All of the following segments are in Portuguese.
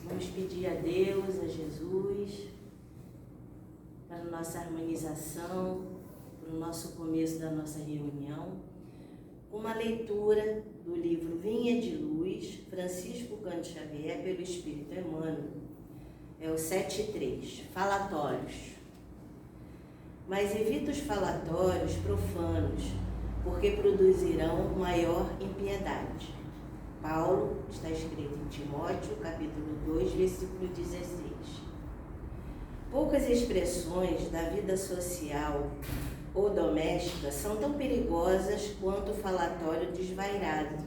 Vamos pedir a Deus, a Jesus, para a nossa harmonização, para o nosso começo da nossa reunião, uma leitura do livro Vinha de Luz, Francisco Cândido Xavier, pelo Espírito Emmanuel, é o 7.3, falatórios. Mas evita os falatórios profanos, porque produzirão maior impiedade. Paulo, está escrito em Timóteo, capítulo 2, versículo 16. Poucas expressões da vida social ou doméstica são tão perigosas quanto o falatório desvairado,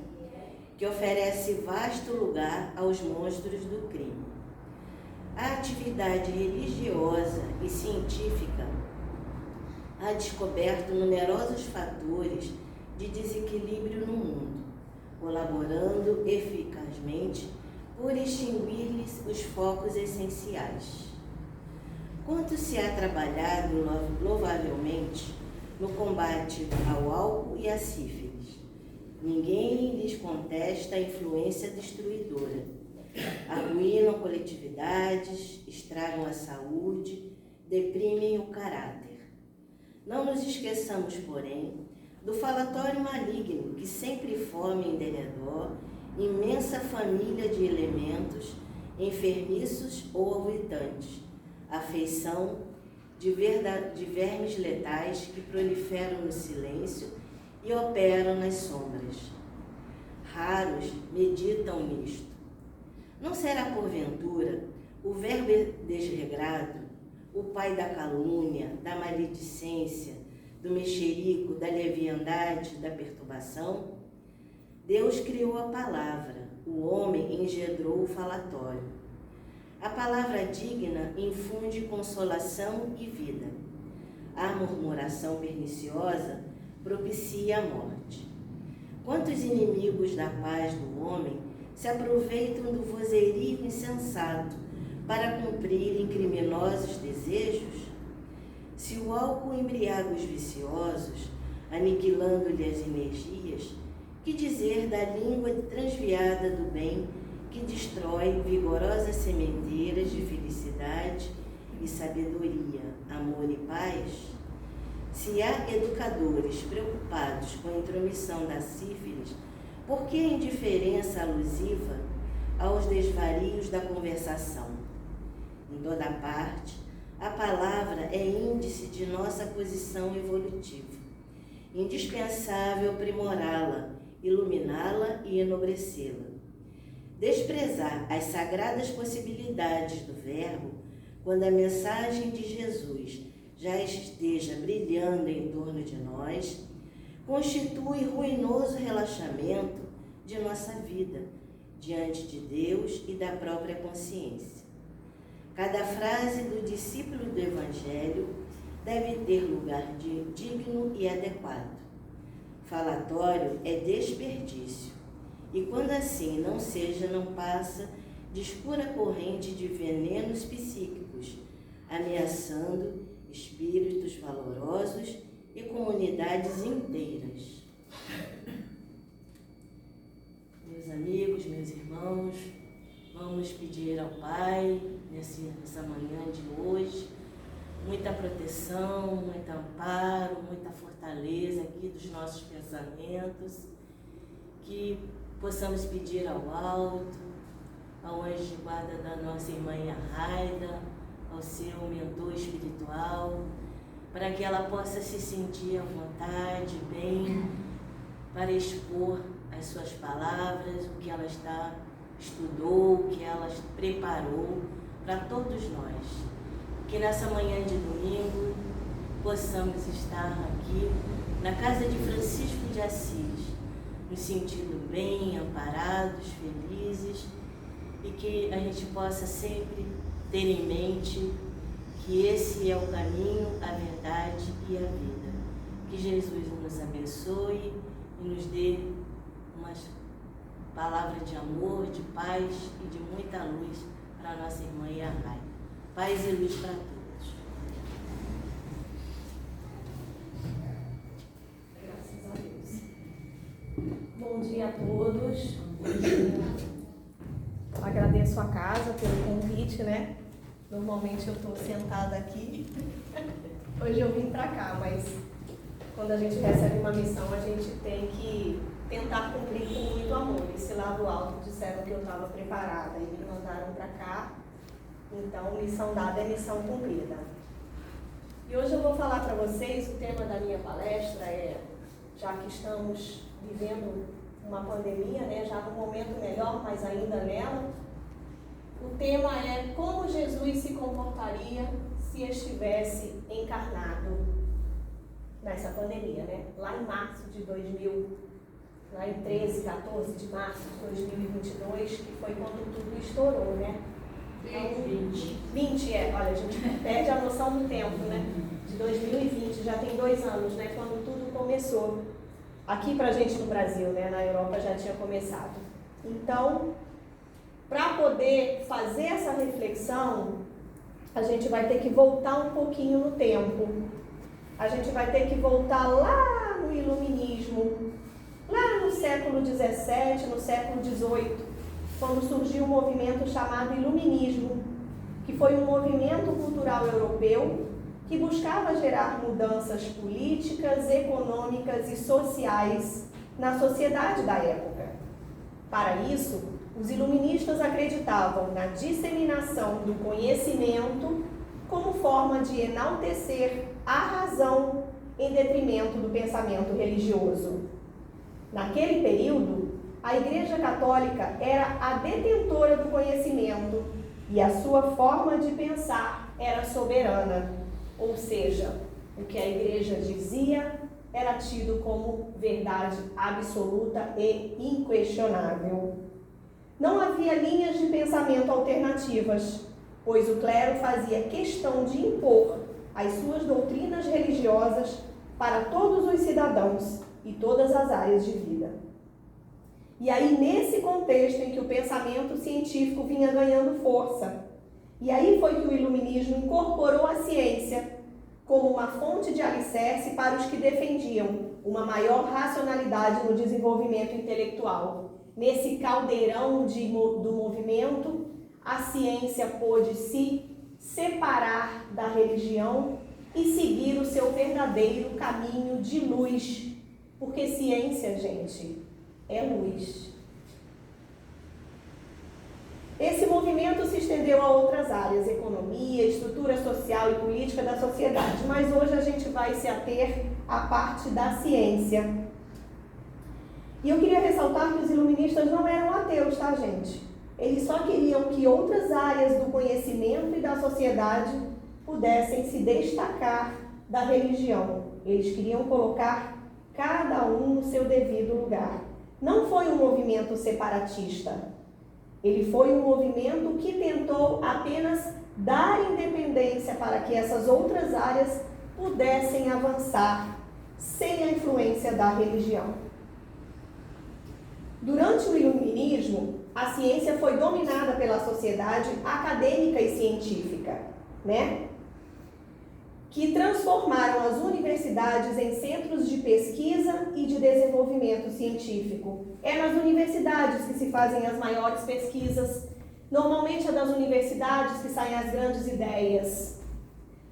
que oferece vasto lugar aos monstros do crime. A atividade religiosa e científica ha descoberto numerosos fatores de desequilíbrio no mundo, colaborando eficazmente por extinguir-lhes os focos essenciais. Quanto se há trabalhado louvavelmente no combate ao álcool e à sífilis, ninguém lhes contesta a influência destruidora. Arruinam coletividades, estragam a saúde, deprimem o caráter. Não nos esqueçamos, porém, do falatório maligno que sempre forma em derredor imensa família de elementos enfermiços ou alvitantes, afeição de vermes letais que proliferam no silêncio e operam nas sombras. Raros meditam nisto. Não será, porventura, o verbo desregrado, o pai da calúnia, da maledicência, do mexerico, da leviandade, da perturbação? Deus criou a palavra, o homem engendrou o falatório. A palavra digna infunde consolação e vida. A murmuração perniciosa propicia a morte. Quantos inimigos da paz do homem se aproveitam do vozerio insensato para cumprirem criminosos desejos? Se o álcool embriaga os viciosos, aniquilando-lhe as energias, que dizer da língua transviada do bem que destrói vigorosas sementeiras de felicidade e sabedoria, amor e paz? Se há educadores preocupados com a intromissão da sífilis, por que a indiferença alusiva aos desvarios da conversação? Em toda parte, a palavra é índice de nossa posição evolutiva. Indispensável aprimorá-la, iluminá-la e enobrecê-la. Desprezar as sagradas possibilidades do Verbo, quando a mensagem de Jesus já esteja brilhando em torno de nós, constitui ruinoso relaxamento de nossa vida diante de Deus e da própria consciência. Cada frase do discípulo do Evangelho deve ter lugar digno e adequado. Falatório é desperdício, e quando assim não seja, não passa de escura corrente de venenos psíquicos, ameaçando espíritos valorosos e comunidades inteiras. Meus amigos, meus irmãos, vamos pedir ao Pai, nessa manhã de hoje, muita proteção, muito amparo, muita fortaleza aqui dos nossos pensamentos, que possamos pedir ao alto, ao anjo de guarda da nossa irmã Raida, ao seu mentor espiritual, para que ela possa se sentir à vontade, bem, para expor as suas palavras, o que ela estudou, o que ela preparou para todos nós. Que nessa manhã de domingo possamos estar aqui na casa de Francisco de Assis, nos sentindo bem, amparados, felizes, e que a gente possa sempre ter em mente que esse é o caminho, a verdade e a vida. Que Jesus nos abençoe e nos dê uma palavra de amor, de paz e de muita luz para a nossa irmã Yarai. Paz e luz para todos. Graças a Deus. Bom dia a todos. Agradeço a casa pelo convite, né? Normalmente eu estou sentada aqui. Hoje eu vim para cá, mas quando a gente recebe uma missão, a gente tem que tentar cumprir com muito amor. Esse lado alto disseram que eu estava preparada e me mandaram para cá. Então, missão dada é missão cumprida. E hoje eu vou falar para vocês, o tema da minha palestra é, já que estamos vivendo uma pandemia, né, já no momento melhor, mas ainda nela, o tema é como Jesus se comportaria se estivesse encarnado nessa pandemia, né? Lá em março de 2000, lá em 13, 14 de março de 2022, que foi quando tudo estourou, né? Então, 20, olha, a gente perde a noção do tempo, né? De 2020, já tem 2 anos, né? Quando tudo começou. Aqui pra gente no Brasil, né? Na Europa já tinha começado. Então, para poder fazer essa reflexão, a gente vai ter que voltar um pouquinho no tempo. A gente vai ter que voltar lá no Iluminismo, lá no século XVII, no século XVIII, quando surgiu um movimento chamado Iluminismo, que foi um movimento cultural europeu que buscava gerar mudanças políticas, econômicas e sociais na sociedade da época. Para isso, os iluministas acreditavam na disseminação do conhecimento como forma de enaltecer a razão em detrimento do pensamento religioso. Naquele período, a Igreja Católica era a detentora do conhecimento e a sua forma de pensar era soberana, ou seja, o que a Igreja dizia era tido como verdade absoluta e inquestionável. Não havia linhas de pensamento alternativas, pois o clero fazia questão de impor as suas doutrinas religiosas para todos os cidadãos e todas as áreas de vida. E aí, nesse contexto em que o pensamento científico vinha ganhando força, e aí foi que o iluminismo incorporou a ciência como uma fonte de alicerce para os que defendiam uma maior racionalidade no desenvolvimento intelectual. Nesse caldeirão do movimento, a ciência pôde se separar da religião e seguir o seu verdadeiro caminho de luz. Porque ciência, gente, é luz. Esse movimento se estendeu a outras áreas, economia, estrutura social e política da sociedade, mas hoje a gente vai se ater à parte da ciência. E eu queria ressaltar que os iluministas não eram ateus, tá, gente? Eles só queriam que outras áreas do conhecimento e da sociedade pudessem se destacar da religião. Eles queriam colocar cada um no seu devido lugar. Não foi um movimento separatista. Ele foi um movimento que tentou apenas dar independência para que essas outras áreas pudessem avançar sem a influência da religião. Durante o iluminismo, a ciência foi dominada pela sociedade acadêmica e científica, né? Que transformaram as universidades em centros de pesquisa e de desenvolvimento científico. É nas universidades que se fazem as maiores pesquisas. Normalmente é das universidades que saem as grandes ideias,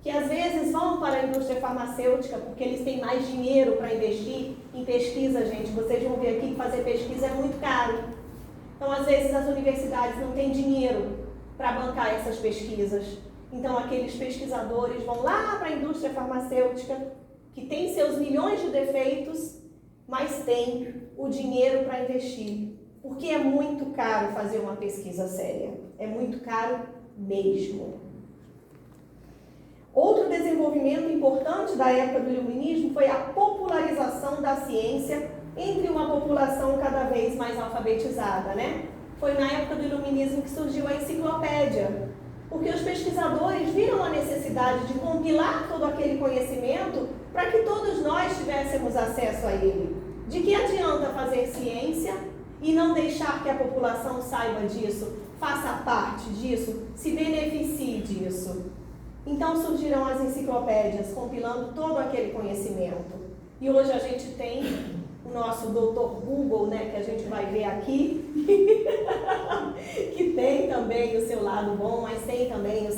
que às vezes vão para a indústria farmacêutica porque eles têm mais dinheiro para investir em pesquisa, gente. Vocês vão ver aqui que fazer pesquisa é muito caro. Então, às vezes, as universidades não têm dinheiro para bancar essas pesquisas. Então, aqueles pesquisadores vão lá para a indústria farmacêutica, que tem seus milhões de defeitos, mas tem o dinheiro para investir. Porque é muito caro fazer uma pesquisa séria. É muito caro mesmo. Outro desenvolvimento importante da época do iluminismo foi a popularização da ciência entre uma população cada vez mais alfabetizada, né? Foi na época do iluminismo que surgiu a enciclopédia, porque os pesquisadores viram a necessidade de compilar todo aquele conhecimento para que todos nós tivéssemos acesso a ele. De que adianta fazer ciência e não deixar que a população saiba disso, faça parte disso, se beneficie disso? Então surgiram as enciclopédias, compilando todo aquele conhecimento. E hoje a gente tem o nosso Dr. Google, né, que a gente vai ver aqui, que também o seu lado bom, mas tem também o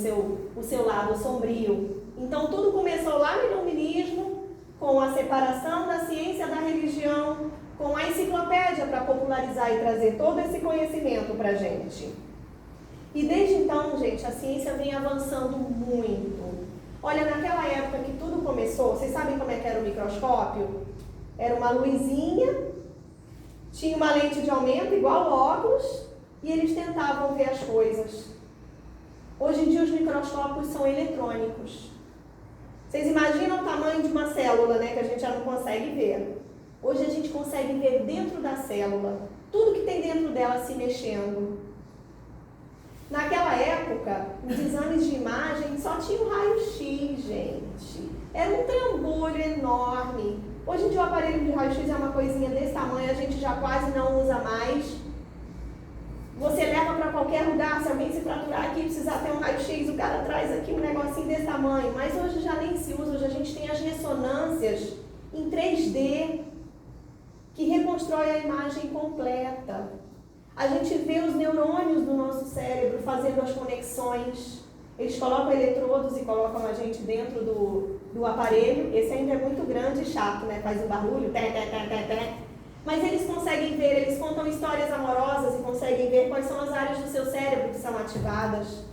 seu lado sombrio. Então tudo começou lá no iluminismo, com a separação da ciência da religião, com a enciclopédia para popularizar e trazer todo esse conhecimento para a gente. E desde então, gente, a ciência vem avançando muito. Olha, naquela época que tudo começou, vocês sabem como é que era o microscópio? Era uma luzinha, tinha uma lente de aumento igual óculos, e eles tentavam ver as coisas. Hoje em dia os microscópios são eletrônicos. Vocês imaginam o tamanho de uma célula, né, que a gente já não consegue ver. Hoje a gente consegue ver dentro da célula, tudo que tem dentro dela se mexendo. Naquela época, os exames de imagem só tinham raio-x, gente. Era um trambolho enorme. Hoje em dia o aparelho de raio-x é uma coisinha desse tamanho, a gente já quase não usa mais. Você leva para qualquer lugar, se alguém se fraturar aqui e precisar ter um raio-x, o cara traz aqui um negocinho desse tamanho. Mas hoje já nem se usa, hoje a gente tem as ressonâncias em 3D, que reconstrói a imagem completa. A gente vê os neurônios do nosso cérebro fazendo as conexões. Eles colocam eletrodos e colocam a gente dentro do aparelho. Esse ainda é muito grande e chato, né? Faz um barulho, té, té, té, té, té. Mas eles conseguem ver, eles contam histórias amorosas e conseguem ver quais são as áreas do seu cérebro que são ativadas.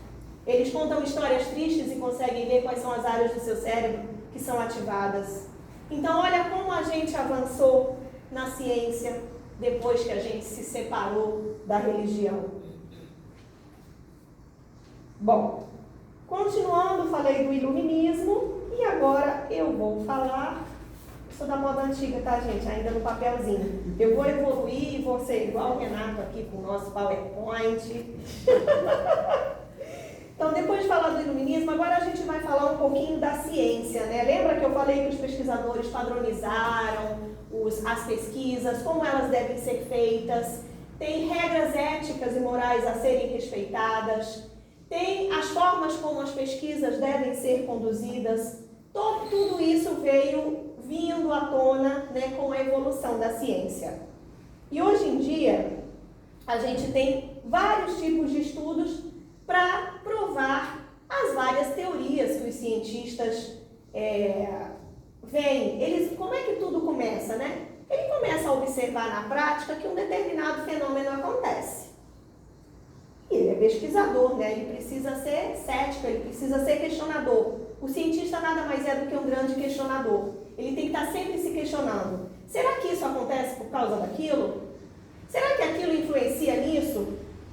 Eles contam histórias tristes e conseguem ver quais são as áreas do seu cérebro que são ativadas. Então, olha como a gente avançou na ciência depois que a gente se separou da religião. Bom, continuando, falei do iluminismo e agora eu vou falar. Sou da moda antiga, tá, gente? Ainda no papelzinho. Eu vou evoluir e vou ser igual o Renato aqui com o nosso PowerPoint. Então, depois de falar do iluminismo, agora a gente vai falar um pouquinho da ciência, né? Lembra que eu falei que os pesquisadores padronizaram as pesquisas, como elas devem ser feitas, tem regras éticas e morais a serem respeitadas, tem as formas como as pesquisas devem ser conduzidas. Tudo isso vindo à tona, né, com a evolução da ciência. E hoje em dia, a gente tem vários tipos de estudos para provar as várias teorias que os cientistas veem. Como é que tudo começa, né? Ele começa a observar na prática que um determinado fenômeno acontece. E ele é pesquisador, né? Ele precisa ser cético, ele precisa ser questionador. O cientista nada mais é do que um grande questionador. Ele tem que estar sempre se questionando. Será que isso acontece por causa daquilo? Será que aquilo influencia nisso?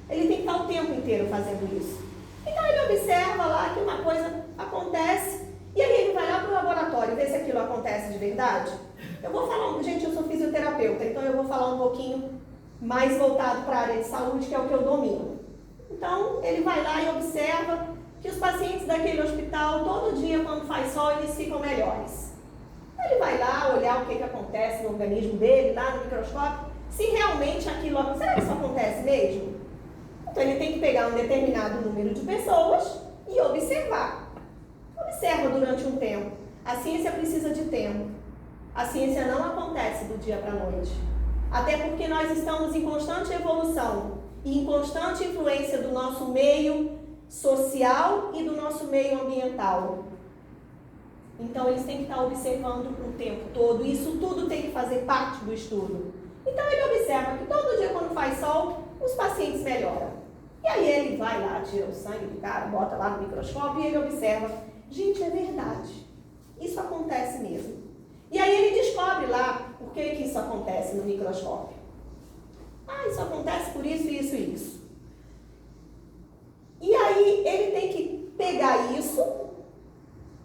Ele tem que estar o tempo inteiro fazendo isso. Então ele observa lá que uma coisa acontece e aí ele vai lá para o laboratório ver se aquilo acontece de verdade. Eu vou falar, gente, eu sou fisioterapeuta, então eu vou falar um pouquinho mais voltado para a área de saúde, que é o que eu domino. Então ele vai lá e observa que os pacientes daquele hospital, todo dia quando faz sol, eles ficam melhores. Ele vai lá olhar o que acontece no organismo dele, lá no microscópio, se realmente aquilo, será que isso acontece mesmo? Então ele tem que pegar um determinado número de pessoas e observar. Observa durante um tempo. A ciência precisa de tempo. A ciência não acontece do dia para a noite. Até porque nós estamos em constante evolução e em constante influência do nosso meio social e do nosso meio ambiental. Então eles têm que estar observando o tempo todo. Isso tudo tem que fazer parte do estudo. Então ele observa que todo dia quando faz sol, os pacientes melhoram. E aí ele vai lá, tira o sangue do cara, bota lá no microscópio e ele observa. Gente, é verdade. Isso acontece mesmo. E aí ele descobre lá por que isso acontece no microscópio. Isso acontece por isso, isso e isso. E aí ele tem que pegar isso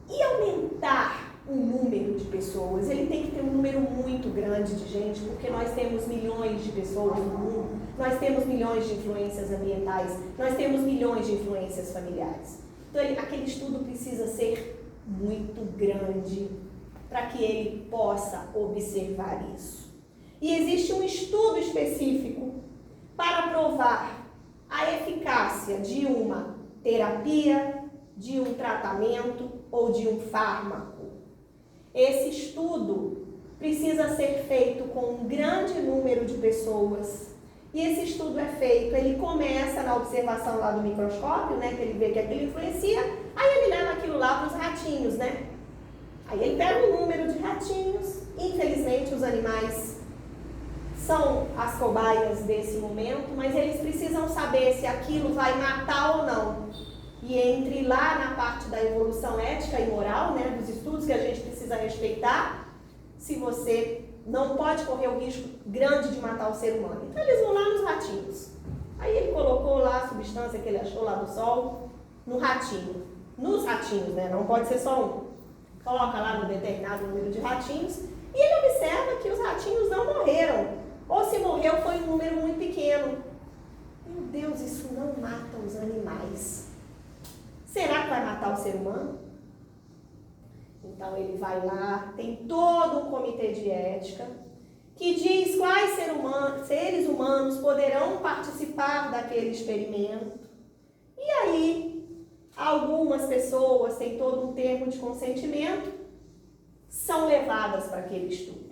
e aumentar o número de pessoas. Ele tem que ter um número muito grande de gente, porque nós temos milhões de pessoas no mundo, nós temos milhões de influências ambientais, nós temos milhões de influências familiares. Então aquele estudo precisa ser muito grande para que ele possa observar isso. E existe um estudo específico para provar a eficácia de uma terapia, de um tratamento ou de um fármaco. Esse estudo precisa ser feito com um grande número de pessoas E esse estudo é feito, ele começa na observação lá do microscópio, né, que ele vê que aquilo influencia, aí ele leva aquilo lá para os ratinhos, né? Aí ele pega um número de ratinhos, infelizmente os animais são as cobaias desse momento, mas eles precisam saber se aquilo vai matar ou não. E entre lá na parte da evolução ética e moral, né, dos estudos que a gente precisa respeitar, se você não pode correr o risco grande de matar o ser humano. Então eles vão lá nos ratinhos. Aí ele colocou lá a substância que ele achou lá do sol, no ratinho. Nos ratinhos, né? Não pode ser só um. Coloca lá no determinado número de ratinhos e ele observa que os ratinhos não morreram. Ou se morreu foi um número muito pequeno. Meu Deus, isso não mata os animais. Será que vai matar o ser humano? Então ele vai lá, tem todo um comitê de ética que diz quais seres humanos poderão participar daquele experimento. E aí, algumas pessoas, têm todo um termo de consentimento, são levadas para aquele estudo.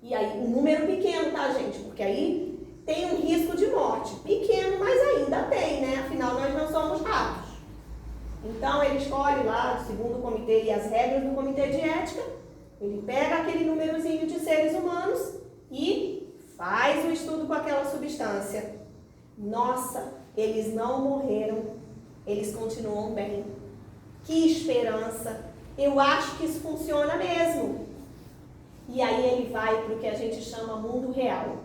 E aí, um número pequeno, tá, gente? Porque aí tem um risco de morte. Pequeno, mas ainda tem, né? Afinal, nós não somos ratos. Então, ele escolhe lá, segundo o comitê e as regras do comitê de ética, ele pega aquele númerozinho de seres humanos e faz o estudo com aquela substância. Nossa, eles não morreram, eles continuam bem. Que esperança! Eu acho que isso funciona mesmo. E aí ele vai para o que a gente chama mundo real.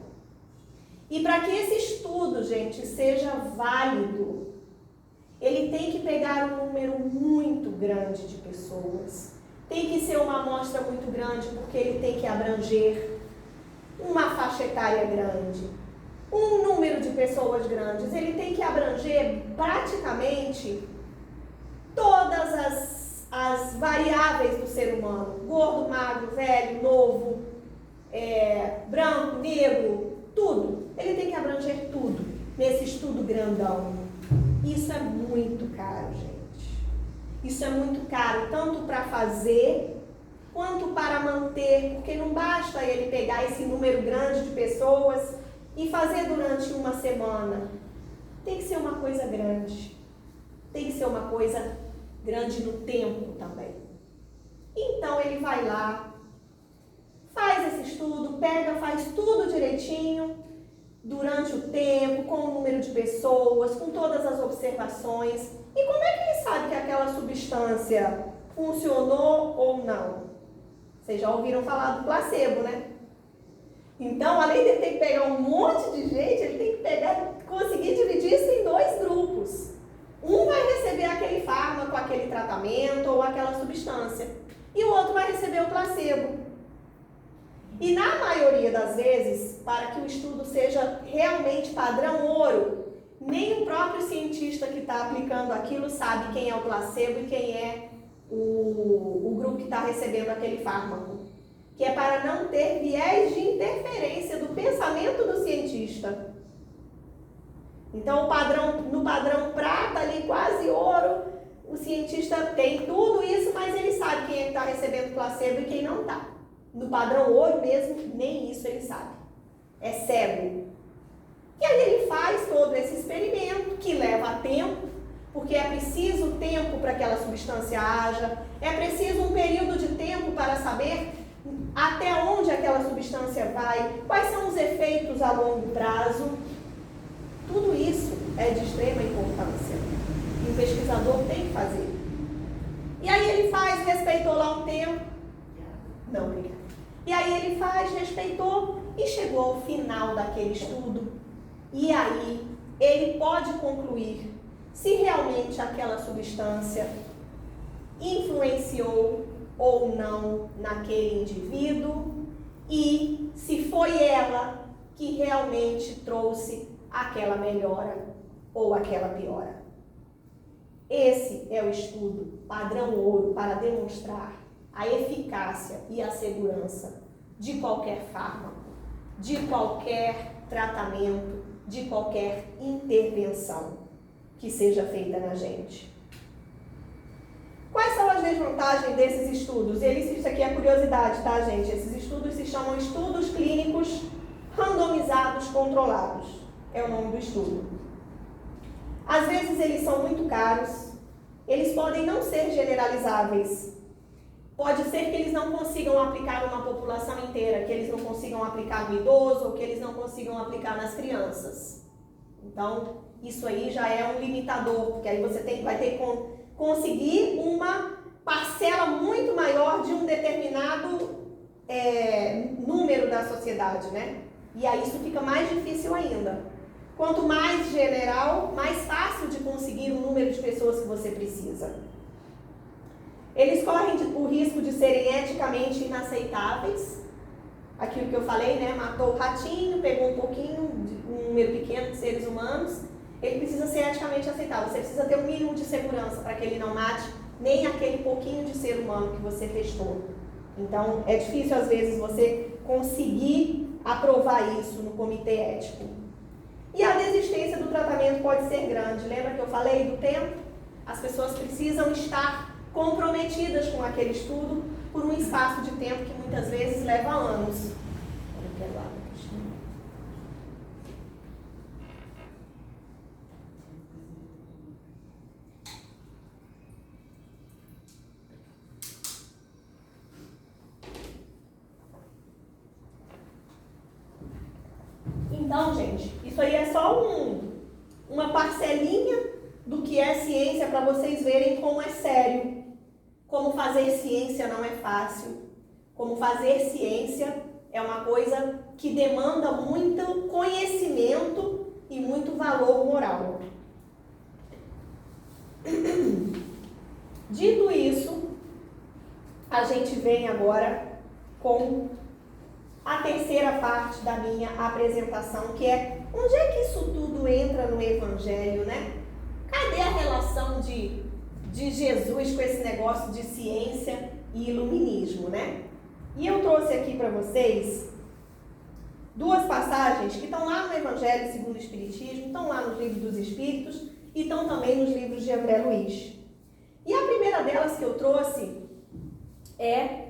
E para que esse estudo, gente, seja válido, ele tem que pegar um número muito grande de pessoas. Tem que ser uma amostra muito grande, porque ele tem que abranger uma faixa etária grande, um número de pessoas grandes. Ele tem que abranger praticamente todas as variáveis do ser humano. Gordo, magro, velho, novo, branco, negro, tudo. Ele tem que abranger tudo nesse estudo grandão. Isso é muito caro, gente. Isso é muito caro, tanto para fazer, quanto para manter, porque não basta ele pegar esse número grande de pessoas e fazer durante uma semana. Tem que ser uma coisa grande. Tem que ser uma coisa grande no tempo também. Então ele vai lá, faz esse estudo, faz tudo direitinho, durante o tempo, com o número de pessoas, com todas as observações. E como é que ele sabe que aquela substância funcionou ou não? Vocês já ouviram falar do placebo, né? Então, além de ele ter que pegar um monte de gente, ele tem que conseguir dividir isso em 2 grupos. Um vai receber aquele fármaco, aquele tratamento ou aquela substância. E o outro vai receber o placebo. E na maioria das vezes, para que o estudo seja realmente padrão ouro, nem o próprio cientista que está aplicando aquilo sabe quem é o placebo e quem é o grupo que está recebendo aquele fármaco. Que é para não ter viés de interferência do pensamento do cientista. Então, no padrão prata, ali quase ouro, o cientista tem tudo isso, mas ele sabe quem é que está recebendo placebo e quem não está. No padrão ouro mesmo, nem isso ele sabe. É cego. E aí ele faz todo esse experimento, que leva tempo, porque é preciso tempo para que aquela substância haja, é preciso um período de tempo para saber até onde aquela substância vai, quais são os efeitos a longo prazo. Tudo isso é de extrema importância. E o pesquisador tem que fazer. E aí ele respeitou lá um tempo. Não, obrigada. E aí ele respeitou e chegou ao final daquele estudo. E aí ele pode concluir se realmente aquela substância influenciou ou não naquele indivíduo e se foi ela que realmente trouxe aquela melhora ou aquela piora. Esse é o estudo padrão ouro para demonstrar a eficácia e a segurança de qualquer fármaco, de qualquer tratamento, de qualquer intervenção que seja feita na gente. Quais são as desvantagens desses estudos? Isso aqui é curiosidade, tá, gente? Esses estudos se chamam estudos clínicos randomizados controlados. É o nome do estudo. Às vezes eles são muito caros, eles podem não ser generalizáveis. Pode ser que eles não consigam aplicar numa população inteira, que eles não consigam aplicar no idoso, ou que eles não consigam aplicar nas crianças. Então, isso aí já é um limitador, porque aí você vai ter que conseguir uma parcela muito maior de um determinado número da sociedade, né? E aí isso fica mais difícil ainda. Quanto mais general, mais fácil de conseguir o número de pessoas que você precisa. Eles correm o risco de serem eticamente inaceitáveis. Aquilo que eu falei, né? Matou o ratinho, pegou um pouquinho, um número pequeno de seres humanos. Ele precisa ser eticamente aceitável. Você precisa ter um mínimo de segurança para que ele não mate nem aquele pouquinho de ser humano que você testou. Então, é difícil às vezes você conseguir aprovar isso no comitê ético. E a desistência do tratamento pode ser grande. Lembra que eu falei do tempo? As pessoas precisam estar comprometidas com aquele estudo por um espaço de tempo que muitas vezes leva anos. Então, gente, isso aí é só uma parcelinha do que é ciência para vocês verem como é sério. Como fazer ciência não é fácil. Como fazer ciência é uma coisa que demanda muito conhecimento e muito valor moral. Dito isso, a gente vem agora com a terceira parte da minha apresentação, que é onde é que isso tudo entra no Evangelho, né? Cadê a relação de Jesus com esse negócio de ciência e iluminismo, né? E eu trouxe aqui para vocês duas passagens que estão lá no Evangelho segundo o Espiritismo, estão lá nos livros dos Espíritos e estão também nos livros de André Luiz. E a primeira delas que eu trouxe é: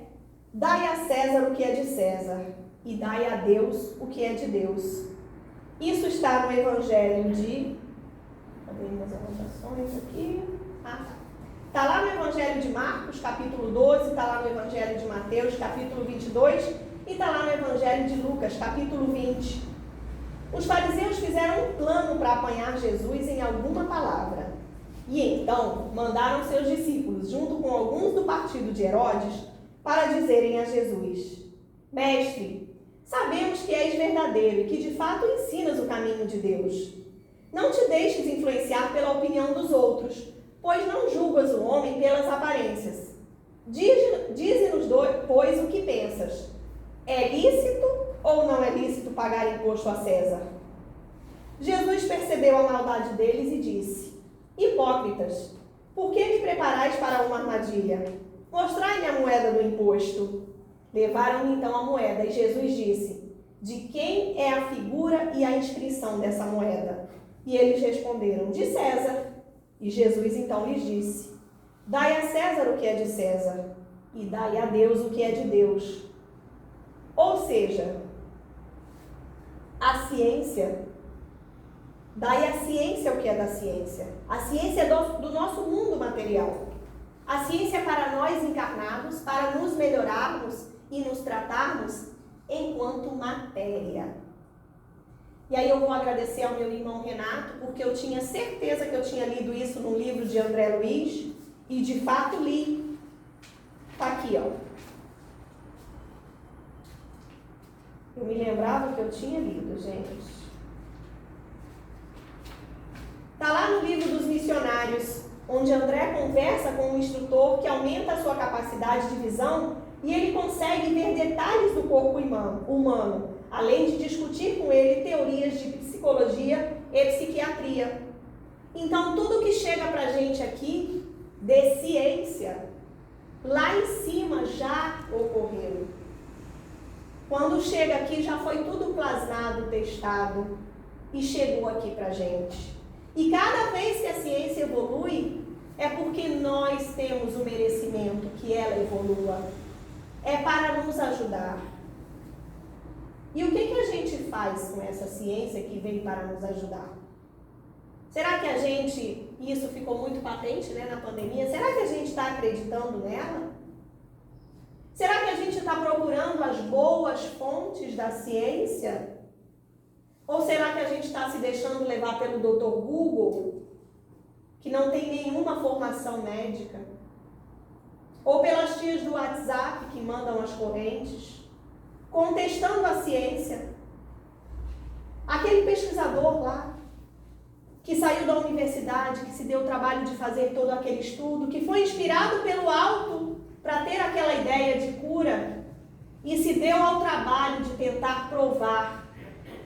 dai a César o que é de César e dai a Deus o que é de Deus. Isso está no Evangelho de... Cadê minhas anotações aqui? Está lá no Evangelho de Marcos, capítulo 12, está lá no Evangelho de Mateus, capítulo 22, e está lá no Evangelho de Lucas, capítulo 20. Os fariseus fizeram um plano para apanhar Jesus em alguma palavra. E então mandaram seus discípulos, junto com alguns do partido de Herodes, para dizerem a Jesus: Mestre, sabemos que és verdadeiro e que de fato ensinas o caminho de Deus. Não te deixes influenciar pela opinião dos outros, pois não julgas o homem pelas aparências. Dize-nos, pois, o que pensas. É lícito ou não é lícito pagar imposto a César? Jesus percebeu a maldade deles e disse: Hipócritas, por que me preparais para uma armadilha? Mostrai-me a moeda do imposto. Levaram-lhe então a moeda e Jesus disse: De quem é a figura e a inscrição dessa moeda? E eles responderam: De César. E Jesus então lhes disse: Dai a César o que é de César e dai a Deus o que é de Deus. Ou seja, a ciência, dai à ciência o que é da ciência. A ciência é do nosso mundo material. A ciência é para nós encarnados, para nos melhorarmos e nos tratarmos enquanto matéria. E aí eu vou agradecer ao meu irmão Renato, porque eu tinha certeza que eu tinha lido isso num livro de André Luiz, e de fato li. Está aqui, ó. Eu me lembrava que eu tinha lido, gente. Está lá no livro dos missionários, onde André conversa com um instrutor que aumenta a sua capacidade de visão e ele consegue ver detalhes do corpo humano, além de discutir com ele teorias de psicologia e psiquiatria. Então, tudo que chega para a gente aqui de ciência, lá em cima já ocorreu. Quando chega aqui, já foi tudo plasmado, testado e chegou aqui para a gente. E cada vez que a ciência evolui, é porque nós temos o merecimento que ela evolua. É para nos ajudar. E o que a gente faz com essa ciência que veio para nos ajudar? Será que a gente, e isso ficou muito patente, né, na pandemia, será que a gente está acreditando nela? Será que a gente está procurando as boas fontes da ciência? Ou será que a gente está se deixando levar pelo Dr. Google, que não tem nenhuma formação médica? Ou pelas tias do WhatsApp que mandam as correntes, contestando a ciência? Aquele pesquisador lá, que saiu da universidade, que se deu o trabalho de fazer todo aquele estudo, que foi inspirado pelo alto para ter aquela ideia de cura e se deu ao trabalho de tentar provar,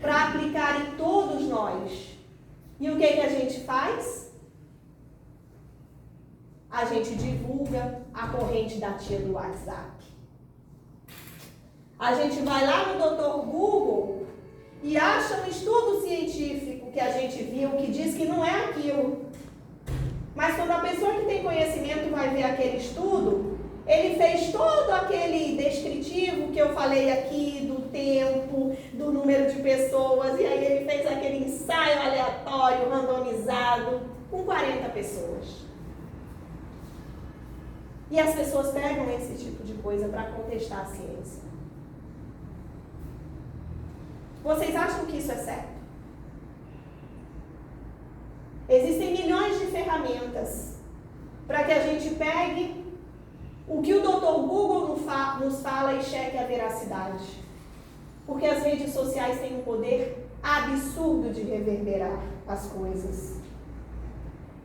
para aplicar em todos nós. E o que a gente faz? A gente divulga a corrente da tia do WhatsApp. A gente vai lá no Dr. Google e acha um estudo científico que a gente viu que diz que não é aquilo. Mas quando a pessoa que tem conhecimento vai ver aquele estudo, ele fez todo aquele descritivo que eu falei aqui, do tempo, do número de pessoas, e aí ele fez aquele ensaio aleatório, randomizado, com 40 pessoas. E as pessoas pegam esse tipo de coisa para contestar a ciência. Vocês acham que isso é certo? Existem milhões de ferramentas para que a gente pegue o que o Dr. Google nos fala e cheque a veracidade. Porque as redes sociais têm um poder absurdo de reverberar as coisas.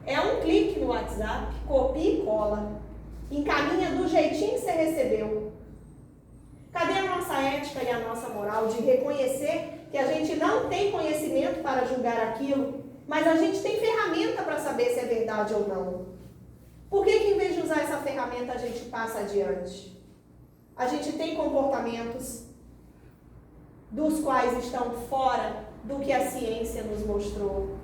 É um clique no WhatsApp, copia e cola, encaminha do jeitinho que você recebeu. Cadê a nossa ética e a nossa moral de reconhecer que a gente não tem conhecimento para julgar aquilo, mas a gente tem ferramenta para saber se é verdade ou não? Por que em vez de usar essa ferramenta a gente passa adiante? A gente tem comportamentos dos quais estão fora do que a ciência nos mostrou.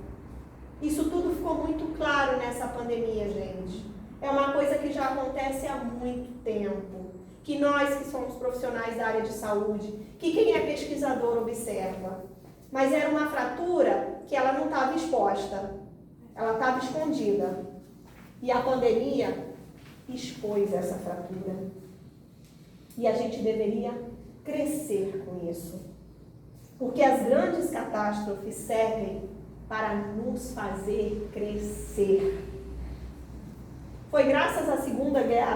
Isso tudo ficou muito claro nessa pandemia, gente. É uma coisa que já acontece há muito tempo. Que nós que somos profissionais da área de saúde, que quem é pesquisador observa. Mas era uma fratura que ela não estava exposta, ela estava escondida. E a pandemia expôs essa fratura. E a gente deveria crescer com isso. Porque as grandes catástrofes servem para nos fazer crescer. Foi graças à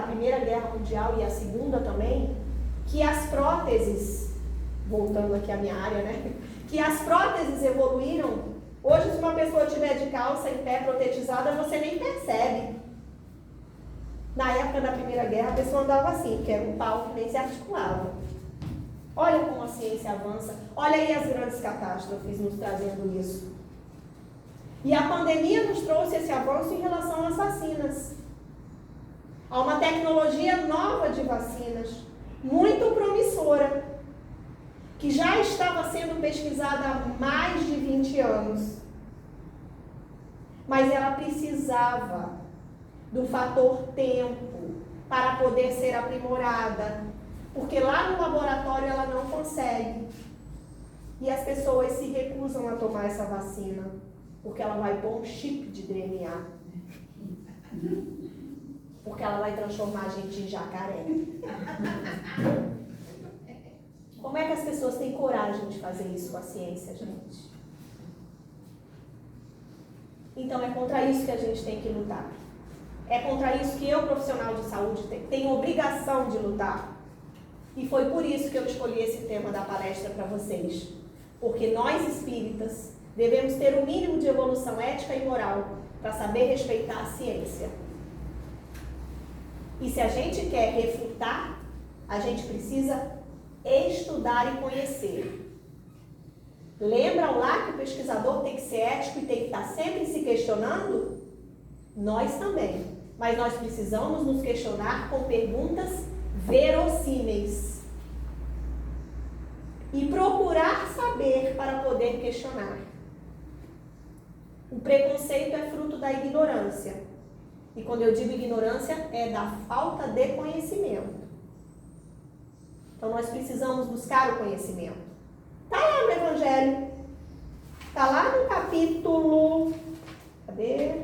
Primeira Guerra Mundial e à Segunda também, que as próteses, voltando aqui à minha área, né? Que as próteses evoluíram. Hoje, se uma pessoa estiver de calça em pé protetizada, você nem percebe. Na época da Primeira Guerra, a pessoa andava assim, porque era um pau que nem se articulava. Olha como a ciência avança. Olha aí as grandes catástrofes nos trazendo isso. E a pandemia nos trouxe esse avanço em relação às vacinas. Há uma tecnologia nova de vacinas, muito promissora, que já estava sendo pesquisada há mais de 20 anos. Mas ela precisava do fator tempo para poder ser aprimorada, porque lá no laboratório ela não consegue. E as pessoas se recusam a tomar essa vacina, porque ela vai pôr um chip de DNA. Porque ela vai transformar a gente em jacaré. Como é que as pessoas têm coragem de fazer isso com a ciência, gente? Então é contra isso que a gente tem que lutar. É contra isso que eu, profissional de saúde, tenho obrigação de lutar. E foi por isso que eu escolhi esse tema da palestra para vocês. Porque nós, espíritas, devemos ter o mínimo de evolução ética e moral para saber respeitar a ciência. E se a gente quer refutar, a gente precisa estudar e conhecer. Lembram lá que o pesquisador tem que ser ético e tem que estar sempre se questionando? Nós também. Mas nós precisamos nos questionar com perguntas verossímeis. E procurar saber para poder questionar. O preconceito é fruto da ignorância. E quando eu digo ignorância, é da falta de conhecimento. Então nós precisamos buscar o conhecimento. Está lá no Evangelho. Está lá no capítulo... Cadê?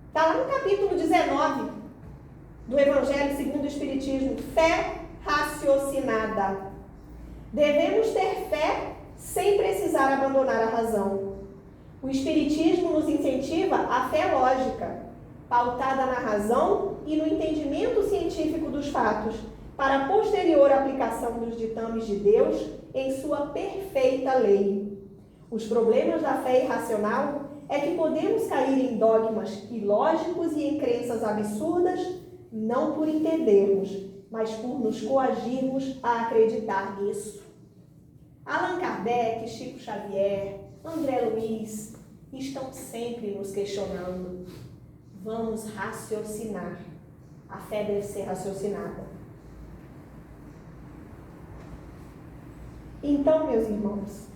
Está lá no capítulo 19 do Evangelho segundo o Espiritismo. Fé raciocinada. Devemos ter fé sem precisar abandonar a razão. O Espiritismo nos incentiva a fé lógica, pautada na razão e no entendimento científico dos fatos, para a posterior aplicação dos ditames de Deus em sua perfeita lei. Os problemas da fé irracional é que podemos cair em dogmas ilógicos e em crenças absurdas, não por entendermos, mas por nos coagirmos a acreditar nisso. Allan Kardec, Chico Xavier, André Luiz estão sempre nos questionando. Vamos raciocinar. A fé deve ser raciocinada. Então, meus irmãos,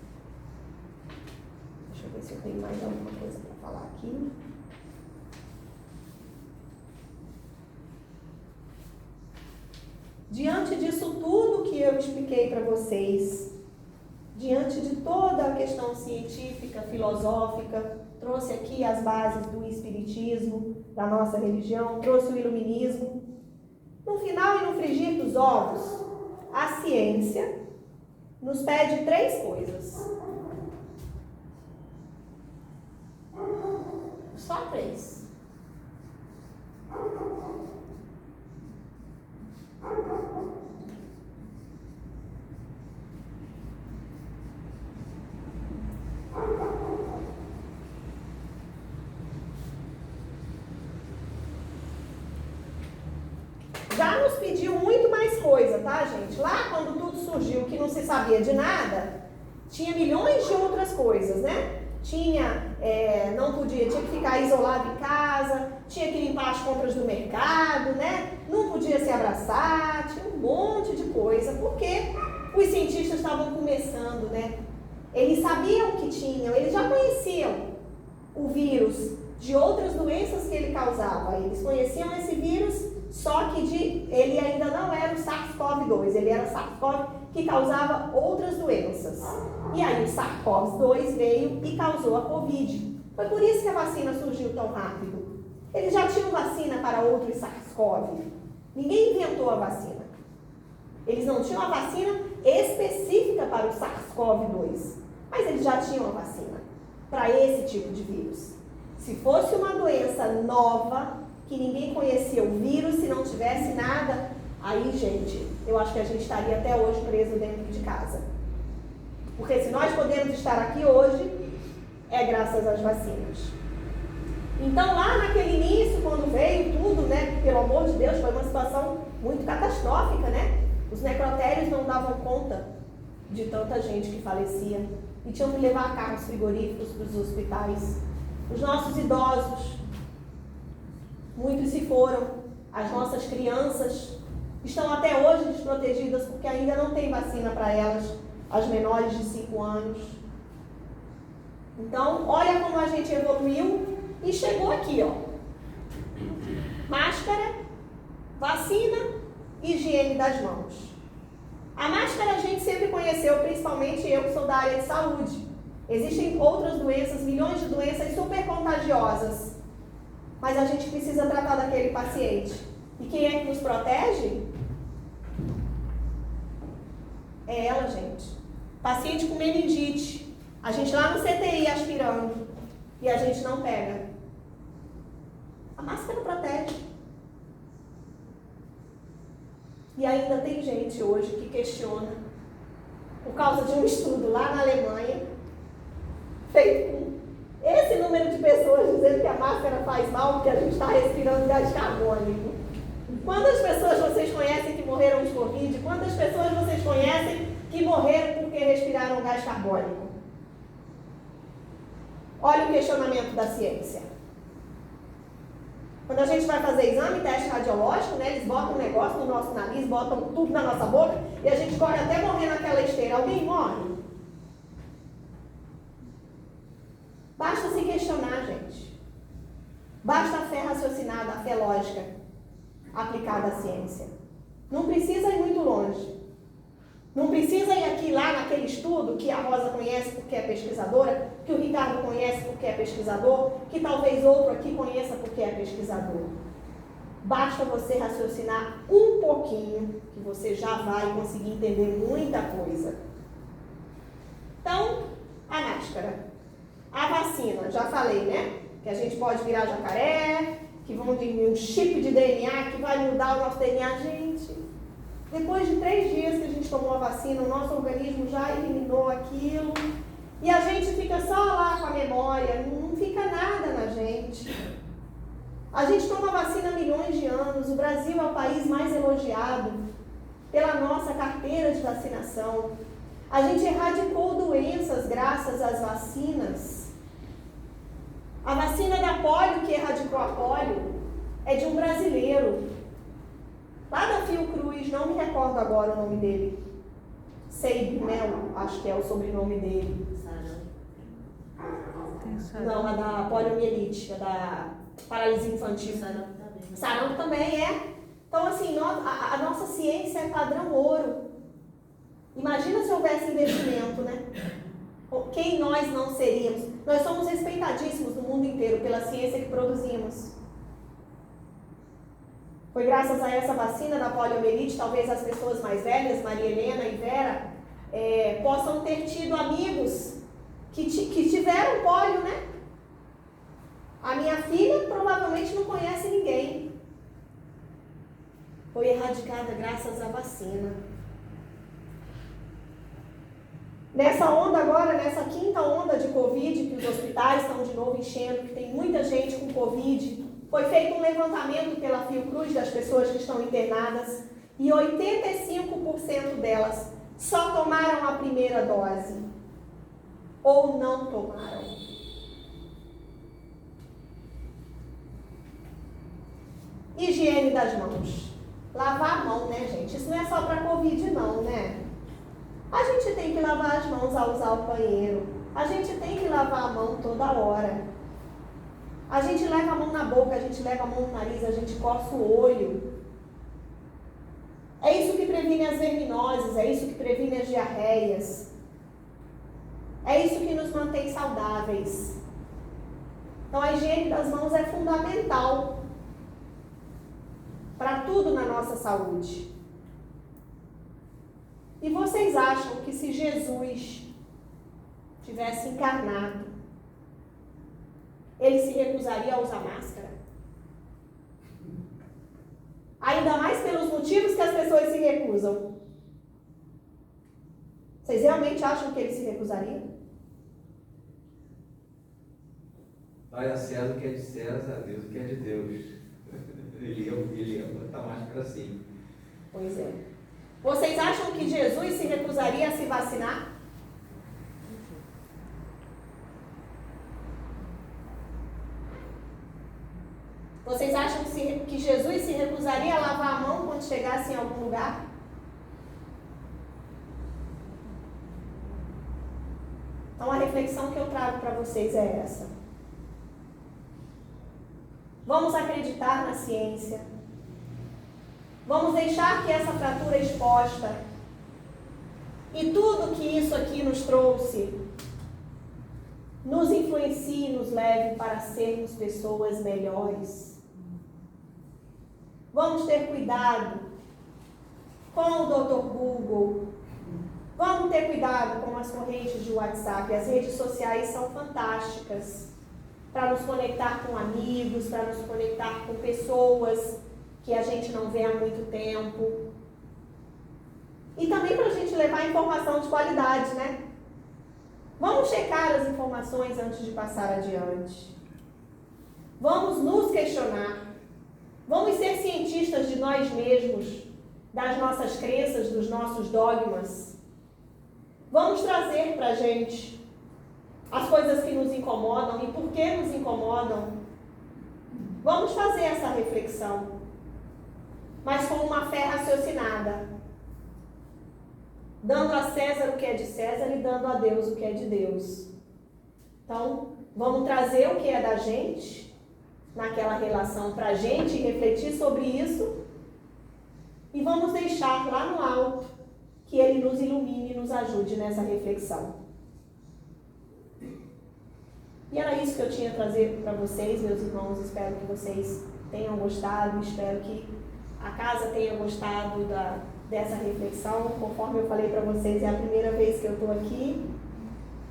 deixa eu ver se eu tenho mais alguma coisa para falar aqui. Diante disso tudo que eu expliquei para vocês, diante de toda a questão científica, filosófica, trouxe aqui as bases do espiritismo, da nossa religião, trouxe o iluminismo. No final e no frigir dos ovos, a ciência nos pede 3 coisas. Só 3. Já nos pediu muito mais coisa, tá, gente? Lá, quando tudo surgiu, que não se sabia de nada, tinha milhões de outras coisas, né? Não podia, tinha que ficar isolado em casa, tinha que limpar as compras do mercado, né? Não podia se abraçar, tinha um monte de coisa, porque os cientistas estavam começando, né? Eles sabiam que tinham, eles já conheciam o vírus de outras doenças que ele causava. Eles conheciam esse vírus, só que ele ainda não era o SARS-CoV-2, ele era o SARS-CoV que causava outras doenças. E aí o SARS-CoV-2 veio e causou a Covid. Foi por isso que a vacina surgiu tão rápido. Eles já tinham vacina para outros SARS-CoV. Ninguém inventou a vacina. Eles não tinham a vacina específica para o SARS-CoV-2, mas eles já tinham a vacina para esse tipo de vírus. Se fosse uma doença nova, que ninguém conhecia o vírus, se não tivesse nada, aí, gente, eu acho que a gente estaria até hoje preso dentro de casa. Porque se nós podemos estar aqui hoje, é graças às vacinas. Então, lá naquele início, quando veio tudo, né, pelo amor de Deus, foi uma situação muito catastrófica, né? Os necrotérios não davam conta de tanta gente que falecia e tinham que levar carros frigoríficos para os hospitais. Os nossos idosos, muitos se foram. As nossas crianças estão até hoje desprotegidas porque ainda não tem vacina para elas, as menores de 5 anos. Então, olha como a gente evoluiu e chegou aqui, ó. Máscara, vacina, higiene das mãos. A máscara a gente sempre conheceu, principalmente eu que sou da área de saúde. Existem outras doenças, milhões de doenças super contagiosas. Mas a gente precisa tratar daquele paciente. E quem é que nos protege? É ela, gente. Paciente com meningite. A gente lá no CTI aspirando. E a gente não pega. A máscara protege. E ainda tem gente hoje que questiona, por causa de um estudo lá na Alemanha, feito com esse número de pessoas dizendo que a máscara faz mal porque a gente está respirando gás carbônico. Quantas pessoas vocês conhecem que morreram de Covid? Quantas pessoas vocês conhecem que morreram porque respiraram gás carbônico? Olha o questionamento da ciência. Quando a gente vai fazer exame, teste radiológico, né, eles botam um negócio no nosso nariz, botam tudo na nossa boca e a gente corre até morrer naquela esteira. Alguém morre? Basta se questionar, gente. Basta a fé raciocinada, a fé lógica aplicada à ciência. Não precisa ir muito longe. Não precisa ir aqui lá naquele estudo que a Rosa conhece porque é pesquisadora, que o Ricardo conhece porque é pesquisador, que talvez outro aqui conheça porque é pesquisador. Basta você raciocinar um pouquinho, que você já vai conseguir entender muita coisa. Então, a máscara. A vacina, já falei, né? Que a gente pode virar jacaré, que vão ter um chip de DNA que vai mudar o nosso DNA. Gente, depois de 3 dias que a gente tomou a vacina, o nosso organismo já eliminou aquilo. E a gente fica só lá com a memória, não fica nada na gente. A gente toma vacina há milhões de anos, o Brasil é o país mais elogiado pela nossa carteira de vacinação. A gente erradicou doenças graças às vacinas. A vacina da polio, que erradicou a polio, é de um brasileiro, lá da Fiocruz, não me recordo agora o nome dele. Seib Mel, acho que é o sobrenome dele. Não, a da poliomielite, a da paralisia infantil. Sarampo também é. Então, assim, a nossa ciência é padrão ouro. Imagina se houvesse investimento, né? Quem nós não seríamos? Nós somos respeitadíssimos no mundo inteiro pela ciência que produzimos. Foi graças a essa vacina da poliomielite, talvez as pessoas mais velhas, Maria Helena e Vera, possam ter tido amigos que tiveram polio, né? A minha filha provavelmente não conhece ninguém. Foi erradicada graças à vacina. Nessa onda agora, nessa 5ª onda de Covid, que os hospitais estão de novo enchendo, que tem muita gente com Covid, foi feito um levantamento pela Fiocruz das pessoas que estão internadas e 85% delas só tomaram a primeira dose ou não tomaram. Higiene das mãos. Lavar a mão, né, gente? Isso não é só para Covid, não, né? A gente tem que lavar as mãos ao usar o banheiro. A gente tem que lavar a mão toda hora. A gente leva a mão na boca, a gente leva a mão no nariz, a gente coça o olho. É isso que previne as verminoses, é isso que previne as diarreias. É isso que nos mantém saudáveis. Então a higiene das mãos é fundamental para tudo na nossa saúde. E vocês acham que se Jesus tivesse encarnado, ele se recusaria a usar máscara? Ainda mais pelos motivos que as pessoas se recusam. Vocês realmente acham que ele se recusaria? Vai a César o que é de César, a Deus o que é de Deus. Ele ia botar máscara assim. Pois é. Vocês acham que Jesus se recusaria a se vacinar? Vocês acham que Jesus se recusaria a lavar a mão quando chegasse em algum lugar? Então a reflexão que eu trago para vocês é essa. Vamos acreditar na ciência. Vamos deixar que essa fratura exposta e tudo que isso aqui nos trouxe nos influencie e nos leve para sermos pessoas melhores. Vamos ter cuidado com o Dr. Google. Vamos ter cuidado com as correntes de WhatsApp. As redes sociais são fantásticas para nos conectar com amigos, para nos conectar com pessoas que a gente não vê há muito tempo. E também para a gente levar informação de qualidade, né? Vamos checar as informações antes de passar adiante. Vamos nos questionar. Vamos ser cientistas de nós mesmos, das nossas crenças, dos nossos dogmas. Vamos trazer para a gente as coisas que nos incomodam e por que nos incomodam. Vamos fazer essa reflexão, mas com uma fé raciocinada, dando a César o que é de César e dando a Deus o que é de Deus. Então, vamos trazer o que é da gente, naquela relação para a gente refletir sobre isso E vamos deixar lá no alto que Ele nos ilumine e nos ajude nessa reflexão. E era isso que eu tinha a trazer para vocês, meus irmãos. Espero que vocês tenham gostado, espero que a casa tenha gostado dessa reflexão. Conforme eu falei para vocês, é a primeira vez que eu estou aqui.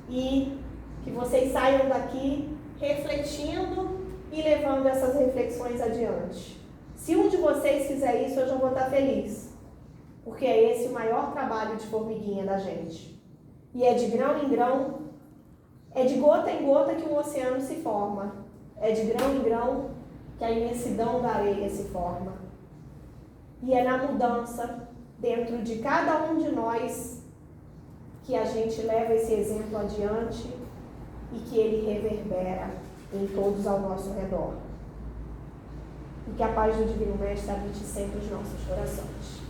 E que vocês saiam daqui refletindo e levando essas reflexões adiante. Se um de vocês fizer isso, eu já vou estar feliz. Porque é esse o maior trabalho de formiguinha da gente. E é de grão em grão, é de gota em gota que o oceano se forma. É de grão em grão que a imensidão da areia se forma. E é na mudança dentro de cada um de nós que a gente leva esse exemplo adiante e que ele reverbera em todos ao nosso redor. E que a paz do Divino Mestre habite sempre os nossos corações.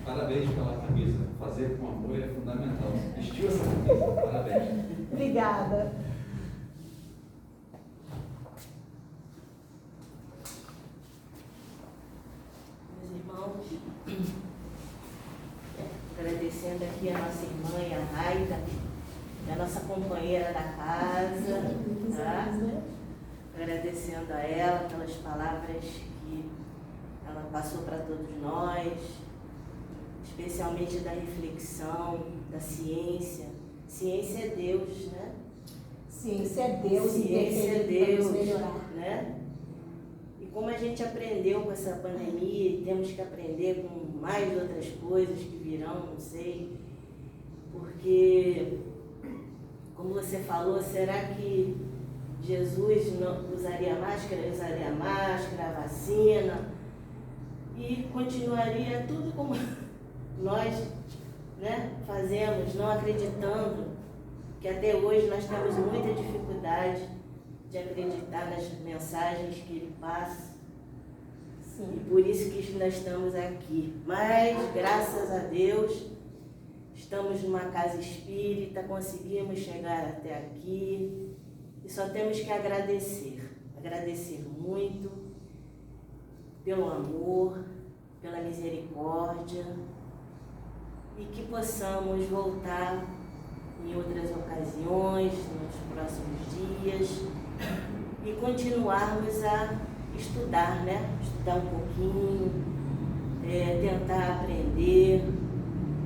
Parabéns pela camisa. Fazer com amor é fundamental. Vestiu essa camisa. Parabéns. Obrigada. Meus irmãos, agradecendo aqui a nossa irmã e a Raida, a nossa companheira da casa, tá? Agradecendo a ela pelas palavras que ela passou para todos nós, especialmente da reflexão, da ciência. Ciência é Deus, né? Ciência é Deus, ciência é Deus, melhorar. né? E como a gente aprendeu com essa pandemia, e temos que aprender com mais outras coisas que virão, não sei, porque, como você falou, será que Jesus não usaria máscara? Usaria máscara, a vacina, e continuaria tudo como nós, né, fazemos, não acreditando, que até hoje nós temos muita dificuldade de acreditar nas mensagens que ele passa. Sim. E por isso que nós estamos aqui. Mas, graças a Deus, estamos numa casa espírita, conseguimos chegar até aqui e só temos que agradecer. Agradecer muito pelo amor, pela misericórdia, e que possamos voltar em outras ocasiões, nos próximos dias, e continuarmos a estudar, né? Estudar um pouquinho, tentar aprender,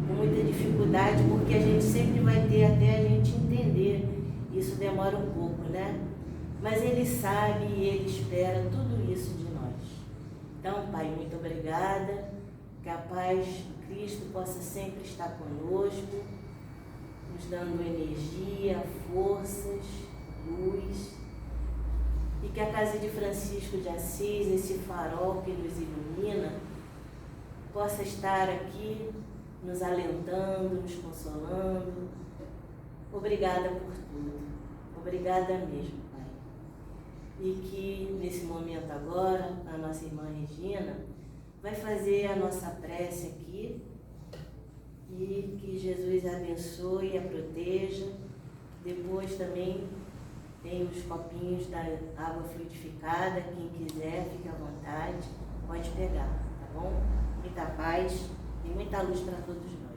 com muita dificuldade, porque a gente sempre vai ter até a gente entender. Isso demora um pouco, né? Mas Ele sabe e Ele espera tudo isso de nós. Então, Pai, muito obrigada. Que a paz de Cristo possa sempre estar conosco, nos dando energia, forças, luz. E que a casa de Francisco de Assis, esse farol que nos ilumina, possa estar aqui nos alentando, nos consolando. Obrigada por tudo. Obrigada mesmo, Pai. E que nesse momento agora, a nossa irmã Regina vai fazer a nossa prece aqui, e que Jesus a abençoe e a proteja. Depois também tem os copinhos da água fluidificada, quem quiser, fique à vontade, pode pegar, tá bom? Muita paz e muita luz para todos nós.